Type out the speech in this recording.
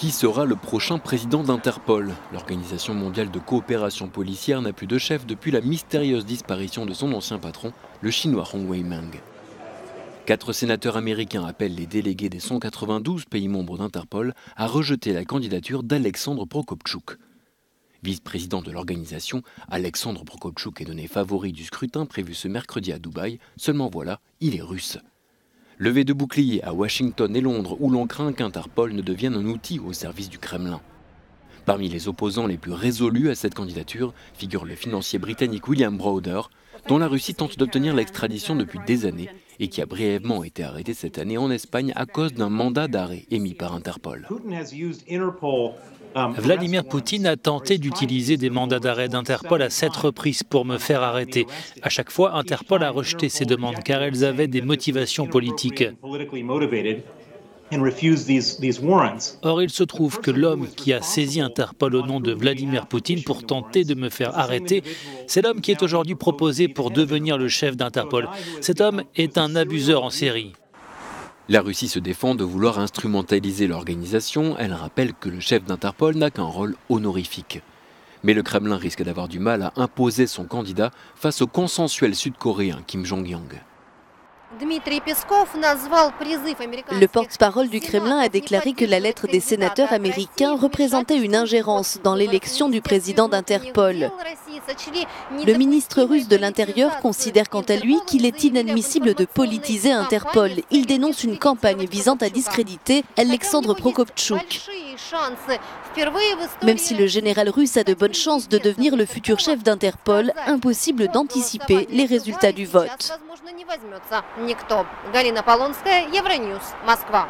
Qui sera le prochain président d'Interpol? L'Organisation mondiale de coopération policière n'a plus de chef depuis la mystérieuse disparition de son ancien patron, le chinois Hong Wei-Meng. 4 sénateurs américains appellent les délégués des 192 pays membres d'Interpol à rejeter la candidature d'Alexandre Prokopchuk. Vice-président de l'organisation, Alexandre Prokopchuk est donné favori du scrutin prévu ce mercredi à Dubaï, seulement voilà, il est russe. Levée de boucliers à Washington et Londres où l'on craint qu'Interpol ne devienne un outil au service du Kremlin. Parmi les opposants les plus résolus à cette candidature figure le financier britannique William Browder, dont la Russie tente d'obtenir l'extradition depuis des années et qui a brièvement été arrêté cette année en Espagne à cause d'un mandat d'arrêt émis par Interpol. Vladimir Poutine a tenté d'utiliser des mandats d'arrêt d'Interpol à 7 reprises pour me faire arrêter. À chaque fois, Interpol a rejeté ces demandes car elles avaient des motivations politiques. Or, il se trouve que l'homme qui a saisi Interpol au nom de Vladimir Poutine pour tenter de me faire arrêter, c'est l'homme qui est aujourd'hui proposé pour devenir le chef d'Interpol. Cet homme est un abuseur en série. La Russie se défend de vouloir instrumentaliser l'organisation. Elle rappelle que le chef d'Interpol n'a qu'un rôle honorifique. Mais le Kremlin risque d'avoir du mal à imposer son candidat face au consensuel sud-coréen Kim Jong-il. Le porte-parole du Kremlin a déclaré que la lettre des sénateurs américains représentait une ingérence dans l'élection du président d'Interpol. Le ministre russe de l'Intérieur considère quant à lui qu'il est inadmissible de politiser Interpol. Il dénonce une campagne visant à discréditer Alexandre Prokopchuk. Même si le général russe a de bonnes chances de devenir le futur chef d'Interpol, impossible d'anticiper les résultats du vote. Галина Полонская, Евроньюс, Москва.